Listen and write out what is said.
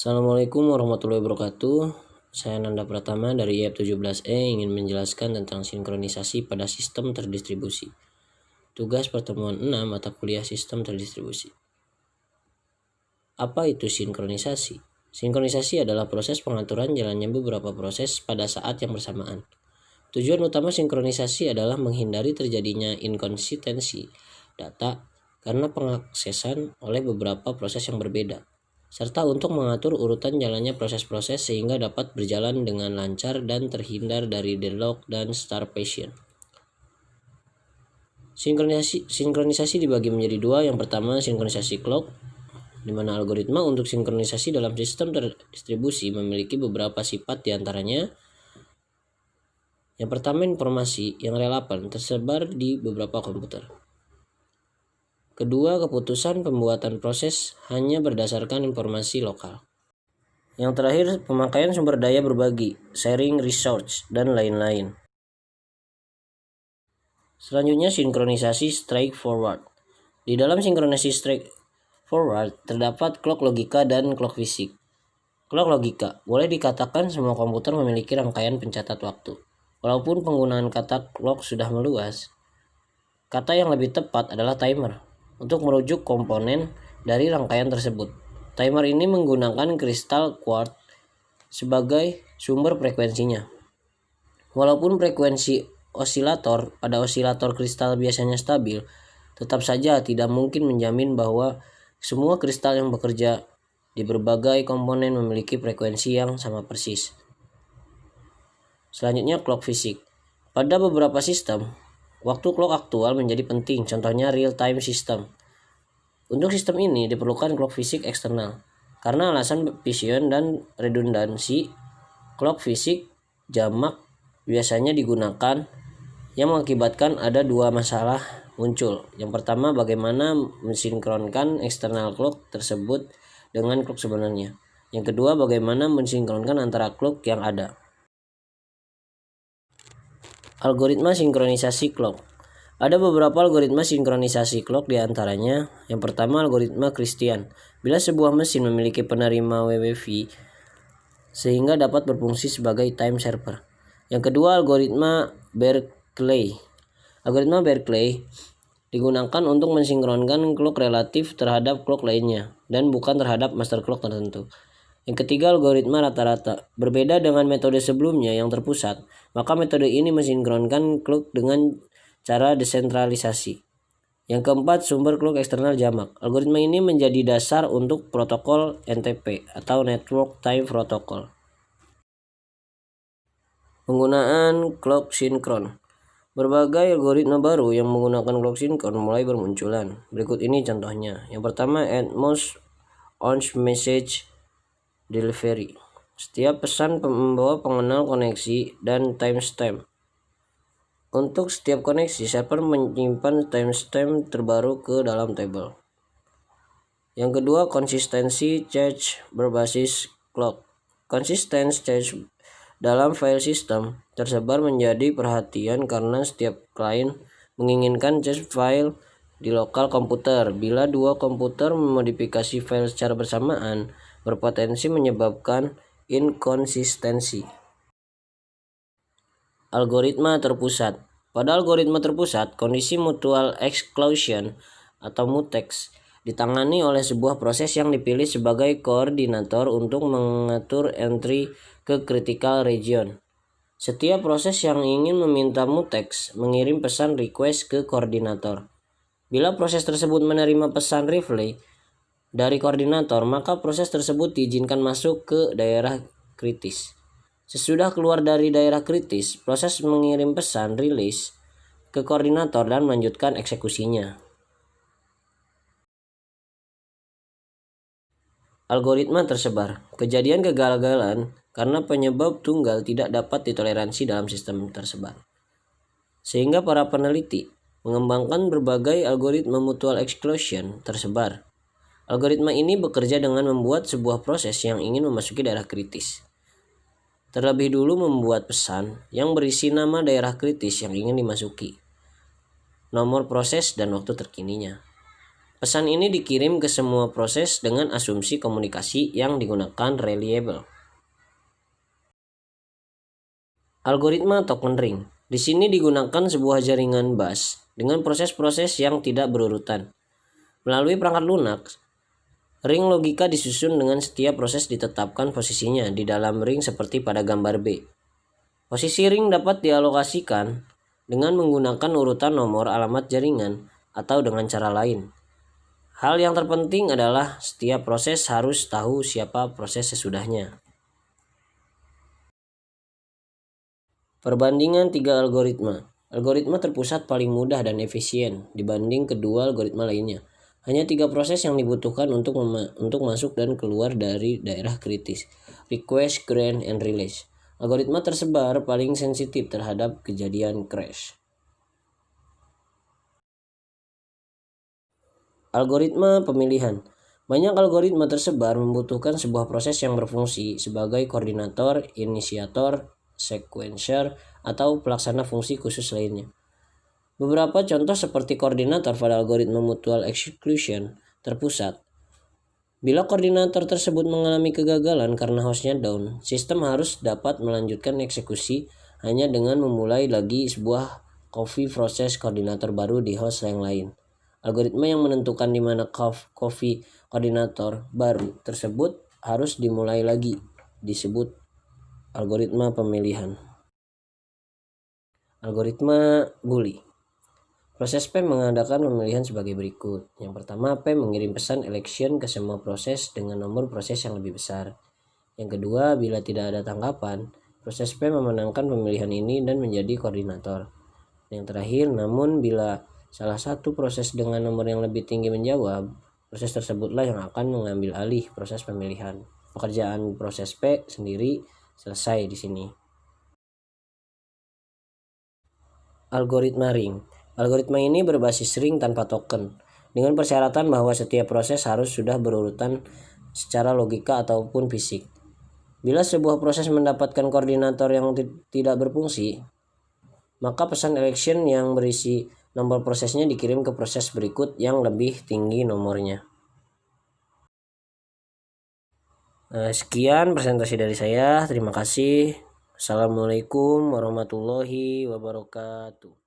Assalamualaikum warahmatullahi wabarakatuh. Saya Nanda Pratama dari IF17E ingin menjelaskan tentang sinkronisasi pada sistem terdistribusi. Tugas pertemuan 6 mata kuliah sistem terdistribusi. Apa itu sinkronisasi? Sinkronisasi adalah proses pengaturan jalannya beberapa proses pada saat yang bersamaan. Tujuan utama sinkronisasi adalah menghindari terjadinya inkonsistensi data karena pengaksesan oleh beberapa proses yang berbeda, serta untuk mengatur urutan jalannya proses-proses sehingga dapat berjalan dengan lancar dan terhindar dari deadlock dan starvation. Sinkronisasi dibagi menjadi dua. Yang pertama, sinkronisasi clock, di mana algoritma untuk sinkronisasi dalam sistem terdistribusi memiliki beberapa sifat diantaranya. Yang pertama, informasi yang relevan tersebar di beberapa komputer. Kedua, keputusan pembuatan proses hanya berdasarkan informasi lokal. Yang terakhir, pemakaian sumber daya berbagi, sharing resource, dan lain-lain. Selanjutnya, sinkronisasi straightforward. Di dalam sinkronisasi straightforward terdapat clock logika dan clock fisik. Clock logika, boleh dikatakan semua komputer memiliki rangkaian pencatat waktu. Walaupun penggunaan kata clock sudah meluas, kata yang lebih tepat adalah timer untuk merujuk komponen dari rangkaian tersebut. Timer ini menggunakan kristal quartz sebagai sumber frekuensinya. Walaupun frekuensi osilator pada osilator kristal biasanya stabil, tetap saja tidak mungkin menjamin bahwa semua kristal yang bekerja di berbagai komponen memiliki frekuensi yang sama persis. Selanjutnya, clock fisik. Pada beberapa sistem, waktu clock aktual menjadi penting, contohnya real-time system. Untuk sistem ini diperlukan clock fisik eksternal. Karena alasan precision dan redundansi, clock fisik jamak biasanya digunakan, yang mengakibatkan ada dua masalah muncul. Yang pertama, bagaimana mensinkronkan eksternal clock tersebut dengan clock sebenarnya. Yang kedua, bagaimana mensinkronkan antara clock yang ada. Algoritma sinkronisasi clock. Ada beberapa algoritma sinkronisasi clock, diantaranya yang pertama, algoritma Christian. Bila sebuah mesin memiliki penerima WWV sehingga dapat berfungsi sebagai time server. Yang kedua, algoritma Berkeley. Algoritma Berkeley digunakan untuk mensinkronkan clock relatif terhadap clock lainnya dan bukan terhadap master clock tertentu. Yang ketiga, algoritma rata-rata. Berbeda dengan metode sebelumnya yang terpusat, maka metode ini mensinkronkan clock dengan cara desentralisasi. Yang keempat, sumber clock eksternal jamak. Algoritma ini menjadi dasar untuk protokol NTP atau Network Time Protocol. Penggunaan clock sinkron. Berbagai algoritma baru yang menggunakan clock sinkron mulai bermunculan. Berikut ini contohnya. Yang pertama, Atmos on message delivery. Setiap pesan membawa pengenal koneksi dan timestamp. Untuk setiap koneksi, server menyimpan timestamp terbaru ke dalam tabel. Yang kedua, konsistensi cache berbasis clock. Konsistensi cache dalam file sistem tersebar menjadi perhatian karena setiap klien menginginkan cache file di lokal komputer. Bila dua komputer memodifikasi file secara bersamaan, berpotensi menyebabkan inkonsistensi. Algoritma terpusat. Pada algoritma terpusat, kondisi mutual exclusion atau mutex ditangani oleh sebuah proses yang dipilih sebagai koordinator untuk mengatur entry ke critical region. Setiap proses yang ingin meminta mutex mengirim pesan request ke koordinator. Bila proses tersebut menerima pesan relay dari koordinator, maka proses tersebut diizinkan masuk ke daerah kritis. Sesudah keluar dari daerah kritis, proses mengirim pesan release ke koordinator dan melanjutkan eksekusinya. Algoritma tersebar. Kejadian kegagalan karena penyebab tunggal tidak dapat ditoleransi dalam sistem tersebar. Sehingga para peneliti mengembangkan berbagai algoritma mutual exclusion tersebar. Algoritma ini bekerja dengan membuat sebuah proses yang ingin memasuki daerah kritis. Terlebih dulu membuat pesan yang berisi nama daerah kritis yang ingin dimasuki, nomor proses, dan waktu terkininya. Pesan ini dikirim ke semua proses dengan asumsi komunikasi yang digunakan reliable. Algoritma token ring. Di sini digunakan sebuah jaringan bus dengan proses-proses yang tidak berurutan. Melalui perangkat lunak, ring logika disusun dengan setiap proses ditetapkan posisinya di dalam ring seperti pada gambar B. Posisi ring dapat dialokasikan dengan menggunakan urutan nomor alamat jaringan atau dengan cara lain. Hal yang terpenting adalah setiap proses harus tahu siapa proses sesudahnya. Perbandingan 3 algoritma. Algoritma terpusat paling mudah dan efisien dibanding kedua algoritma lainnya. Hanya 3 proses yang dibutuhkan untuk masuk dan keluar dari daerah kritis. Request, grant, and release. Algoritma tersebar paling sensitif terhadap kejadian crash. Algoritma pemilihan. Banyak algoritma tersebar membutuhkan sebuah proses yang berfungsi sebagai koordinator, inisiator, sequencer, atau pelaksana fungsi khusus lainnya. Beberapa contoh seperti koordinator pada algoritma mutual exclusion terpusat. Bila koordinator tersebut mengalami kegagalan karena hostnya down, sistem harus dapat melanjutkan eksekusi hanya dengan memulai lagi sebuah copy proses koordinator baru di host yang lain. Algoritma yang menentukan di mana copy koordinator baru tersebut harus dimulai lagi disebut algoritma pemilihan. Algoritma bully. Proses P mengadakan pemilihan sebagai berikut. Yang pertama, P mengirim pesan election ke semua proses dengan nomor proses yang lebih besar. Yang kedua, bila tidak ada tanggapan, proses P memenangkan pemilihan ini dan menjadi koordinator. Yang terakhir, namun bila salah satu proses dengan nomor yang lebih tinggi menjawab, proses tersebutlah yang akan mengambil alih proses pemilihan. Pekerjaan proses P sendiri selesai di sini. Algoritma ring. Algoritma ini berbasis ring tanpa token, dengan persyaratan bahwa setiap proses harus sudah berurutan secara logika ataupun fisik. Bila sebuah proses mendapatkan koordinator yang tidak berfungsi, maka pesan election yang berisi nomor prosesnya dikirim ke proses berikut yang lebih tinggi nomornya. Sekian presentasi dari saya. Terima kasih. Assalamualaikum warahmatullahi wabarakatuh.